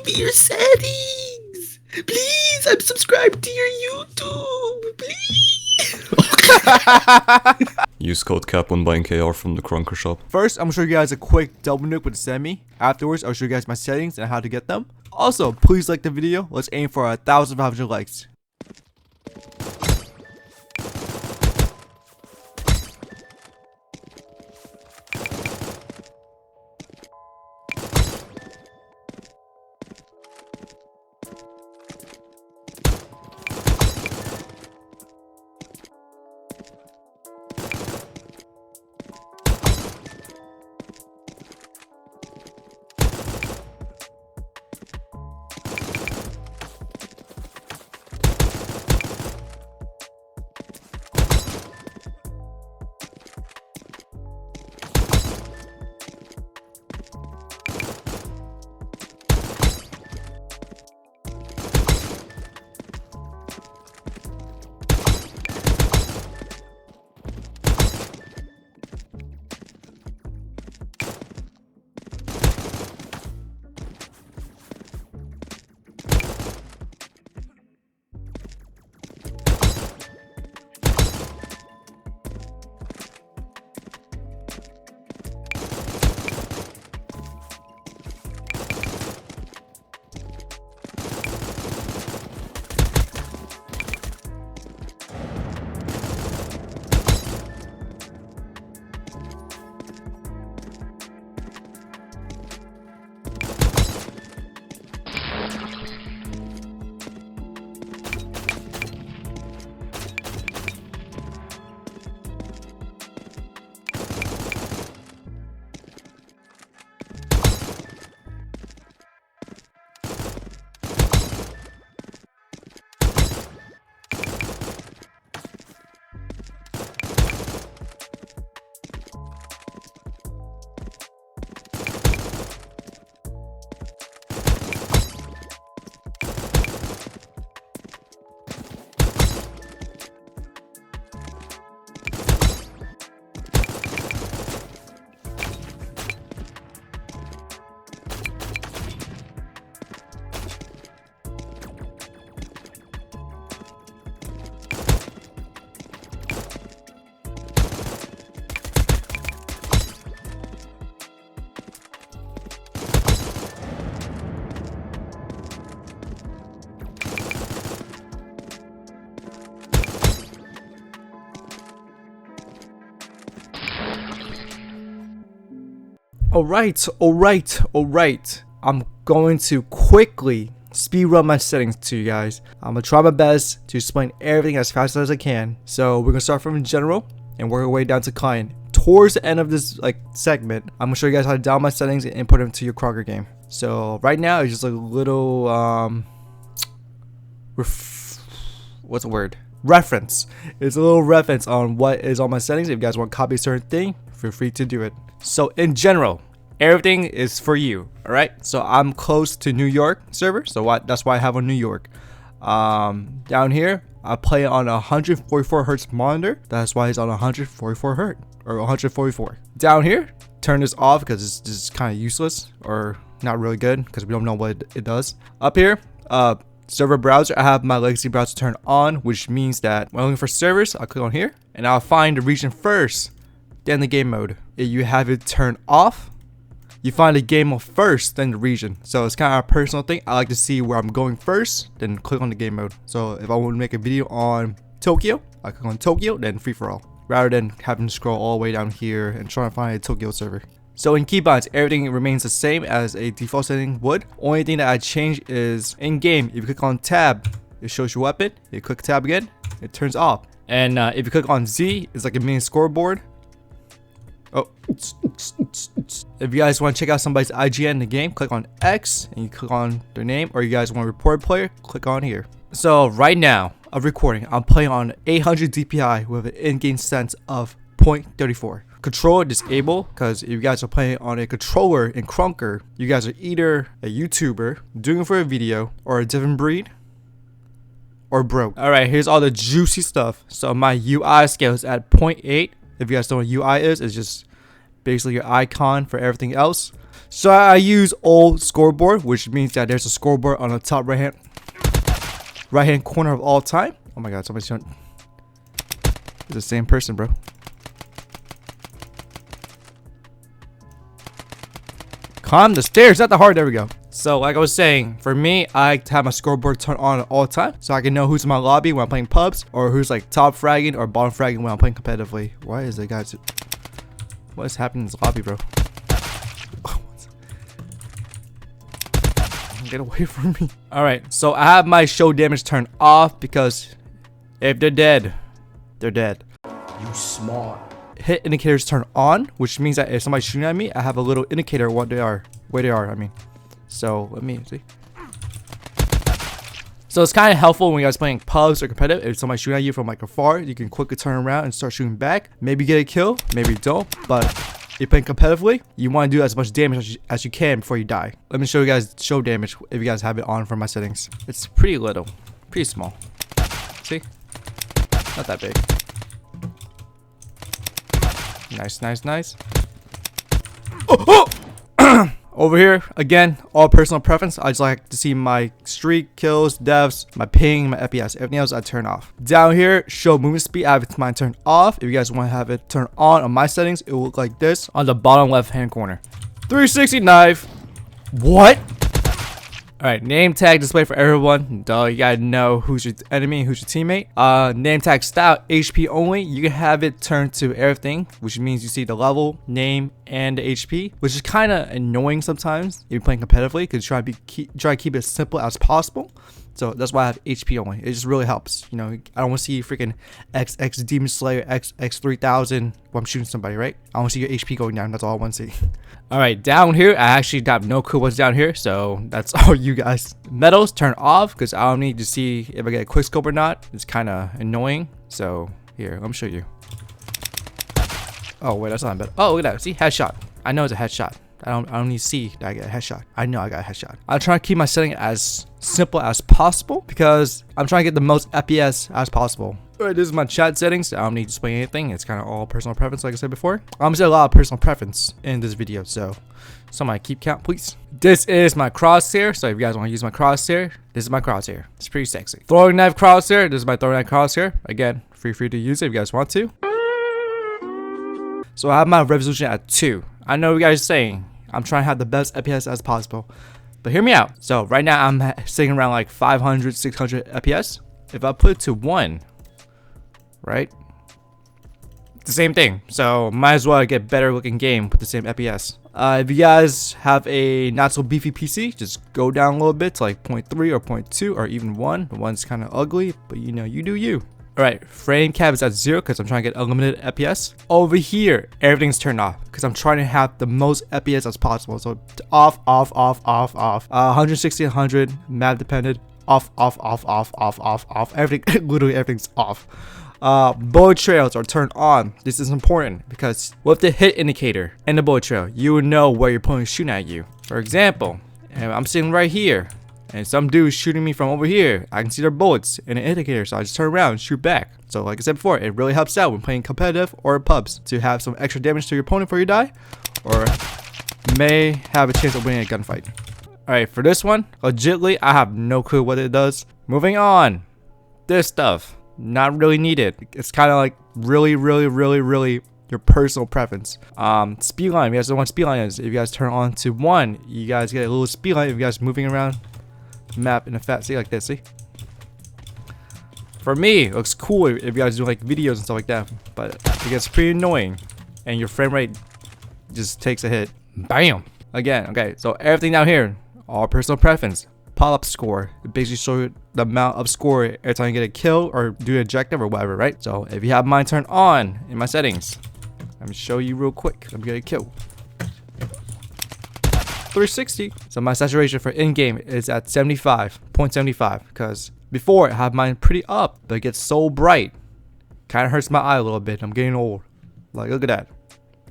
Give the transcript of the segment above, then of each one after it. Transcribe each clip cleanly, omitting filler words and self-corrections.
me your settings. Please, I'm subscribed to your YouTube. Please. Use code KAP when buying KR from the Krunker shop. First, I'm gonna show you guys a quick double nuke with the semi. Afterwards, I'll show you guys my settings and how to get them. Also, please like the video. Let's aim for 1,500 likes. Alright. I'm going to quickly speed run my settings to you guys. I'm gonna try my best to explain everything as fast as I can. So we're gonna start from general and work our way down to client. Towards the end of this segment, I'm gonna show you guys how to download my settings and input them to your Krunker game. So right now it's just a little what's the word? Reference. It's a little reference on what is on my settings. If you guys want to copy a certain thing, feel free to do it. So in general, everything is for you. All right. So I'm close to New York server, so that's why I have on New York. Down here, I play on a 144 hertz monitor. That's why it's on 144 hertz or 144. Down here, turn this off because it's just kind of useless or not really good because we don't know what it does. Up here, server browser, I have my legacy browser turned on, which means that when I'm looking for servers, I'll click on here and I'll find the region first, then the game mode. If you have it turned off, you find the game mode first, then the region. So it's kind of a personal thing. I like to see where I'm going first, then click on the game mode. So if I want to make a video on Tokyo, I click on Tokyo, then free for all, rather than having to scroll all the way down here and trying to find a Tokyo server. So in keybinds, everything remains the same as a default setting would. Only thing that I change is in game. If you click on tab, it shows your weapon. You click tab again, it turns off. And if you click on Z, it's like a mini scoreboard. Oh, if you guys want to check out somebody's IGN in the game, click on X and you click on their name, or you guys want to report a player, click on here. So right now, I'm recording. I'm playing on 800 DPI with an in-game sense of 0.34. Controller disable, because if you guys are playing on a controller in Krunker, you guys are either a YouTuber doing it for a video, or a different breed, or broke. Alright, here's all the juicy stuff. So my UI scale is at 0.8. If you guys don't know what UI is, it's just basically your icon for everything else. So I use old scoreboard, which means that there's a scoreboard on the top right hand corner of all time. Oh my god, somebody's trying. It's the same person, bro. Climb the stairs, not the hard. There we go. So like I was saying, for me, I like to have my scoreboard turned on all the time, so I can know who's in my lobby when I'm playing pubs, or who's like top fragging or bottom fragging when I'm playing competitively. Why is the guys? What is happening in this lobby, bro? Get away from me. All right, so I have my show damage turned off because if they're dead, they're dead. You smart. Hit indicators turn on, which means that if somebody's shooting at me, I have a little indicator what they are, where they are. I mean, so let me see. So it's kind of helpful when you guys playing pubs or competitive. If somebody's shooting at you from like afar, you can quickly turn around and start shooting back. Maybe get a kill, maybe don't. But if you're playing competitively, you want to do as much damage as you can before you die. Let me show you guys show damage if you guys have it on for my settings. It's pretty little, pretty small. See, not that big. Nice, nice, nice. Oh, oh! Over here, again, all personal preference. I just like to see my streak, kills, deaths, my ping, my FPS. Everything else I turn off. Down here, show movement speed. I have mine turned off. If you guys want to have it turned on my settings, it will look like this on the bottom left hand corner. 360 knife. What? Alright, name tag display for everyone. Duh, you gotta know who's your enemy and who's your teammate. Name tag style, HP only. You can have it turned to everything, which means you see the level, name, and the HP, which is kind of annoying sometimes if you're playing competitively because you try to keep it as simple as possible. So that's why I have HP only. It just really helps. You know, I don't want to see freaking XX Demon Slayer, XX 3000 while I'm shooting somebody, right? I want to see your HP going down. That's all I want to see. All right, down here, I actually have no clue what's down here. So that's all you guys. Medals turn off because I don't need to see if I get a quick scope or not. It's kind of annoying. So here, let me show you. Oh, wait, that's not bad. Oh, look at that. See, headshot. I know it's a headshot. I don't need to see that I get a headshot. I know I got a headshot. I'm trying to keep my setting as simple as possible because I'm trying to get the most FPS as possible. Alright, this is my chat settings. I don't need to display anything. It's kind of all personal preference, like I said before. I'm gonna say a lot of personal preference in this video, so somebody keep count, please. This is my crosshair, so if you guys want to use my crosshair, this is my crosshair. It's pretty sexy. Throwing knife crosshair. This is my throwing knife crosshair. Again, free to use it if you guys want to. So I have my resolution at 2. I know what you guys are saying. I'm trying to have the best FPS as possible. But hear me out. So right now I'm sitting around like 500, 600 FPS. If I put it to 1, right? It's the same thing. So might as well get better looking game with the same FPS. If you guys have a not so beefy PC, just go down a little bit to like 0.3 or 0.2 or even 1. The one's kind of ugly, but you know, you do you. Alright, frame cap is at 0 because I'm trying to get unlimited FPS. Over here, everything's turned off because I'm trying to have the most FPS as possible. So off, off, off, off, off. 160, 100, map dependent. Off, off, off, off, off, off, off. Everything, literally everything's off. Bullet trails are turned on. This is important because with the hit indicator and the bullet trail, you will know where your opponent is shooting at you. For example, I'm sitting right here. And some dude's shooting me from over here. I can see their bullets in an indicator, so I just turn around and shoot back. So like I said before, it really helps out when playing competitive or pubs to have some extra damage to your opponent before you die, or may have a chance of winning a gunfight. Alright, for this one, legitly, I have no clue what it does. Moving on. This stuff, not really needed. It's kind of like really your personal preference. Speed line, if you guys don't know what speed line is, if you guys turn on to 1, you guys get a little speed line if you guys moving around map in a fat see like this. See, for me it looks cool if you guys do like videos and stuff like that, but it gets pretty annoying and your frame rate just takes a hit. Bam. Again, okay, so everything down here, all personal preference. Pop-up score, it basically shows you the amount of score every time you get a kill or do an objective or whatever, right? So if you have mine turned on in my settings, let me show you real quick. Let me get a kill. 360. So my saturation for in-game is at 75.75 because before I have mine pretty up, but it gets so bright, kind of hurts my eye a little bit. I'm getting old. Like, look at that.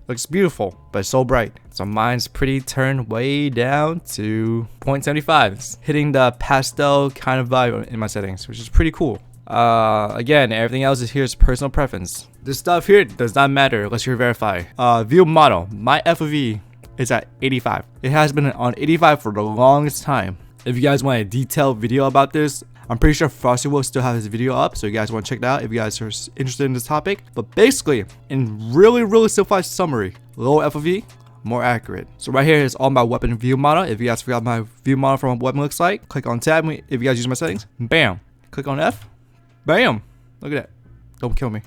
Looks beautiful, but it's so bright. So mine's pretty turned way down to 0.75. It's hitting the pastel kind of vibe in my settings, which is pretty cool. Again, everything else is here is personal preference. This stuff here does not matter unless you're verified. View model. My FOV it's at 85. It has been on 85 for the longest time. If you guys want a detailed video about this, I'm pretty sure FrostyWolf still have his video up, so you guys want to check it out if you guys are interested in this topic. But basically, in really simplified summary, low FOV, more accurate. So right here is all my weapon view model. If you guys forgot my view model from what weapon looks like, click on tab. If you guys use my settings, bam. Click on F, bam. Look at that. Don't kill me.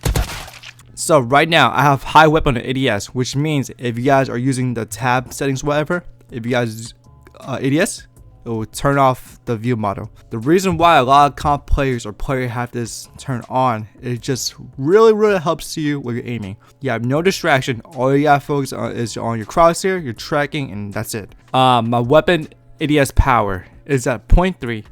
So right now I have high weapon on ADS, which means if you guys are using the tab settings, whatever, if you guys ADS, it will turn off the view model. The reason why a lot of comp players or players have this turned on, it just really helps you when you're aiming. You have no distraction. All you gotta focus on is on your crosshair, your tracking, and that's it. My weapon ADS power is at 0.3.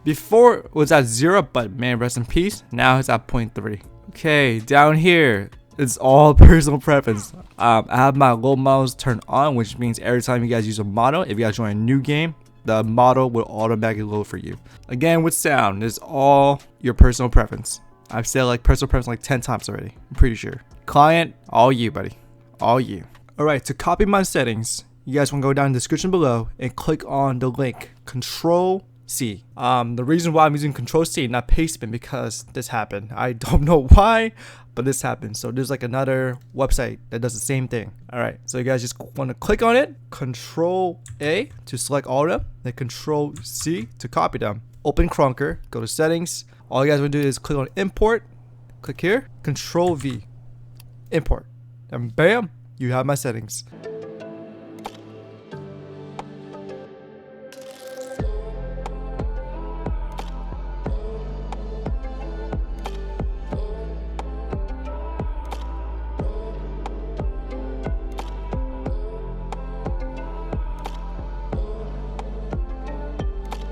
Before it was at 0, but man, rest in peace. Now it's at 0.3. Okay, down here, it's all personal preference. I have my low models turned on, which means every time you guys use a model, if you guys join a new game, the model will automatically load for you. Again, with sound, it's all your personal preference. I've said like personal preference like 10 times already. I'm pretty sure. Client, all you, buddy. All you. Alright, to copy my settings, you guys want to go down in the description below and click on the link Control C. The reason why I'm using Control C, not Pastebin, because this happened. I don't know why, but this happened. So there's like another website that does the same thing. All right, so you guys just want to click on it, Control A to select all of them, then Control C to copy them. Open Krunker, go to settings. All you guys want to do is click on import, click here, Control V, import, and bam, you have my settings.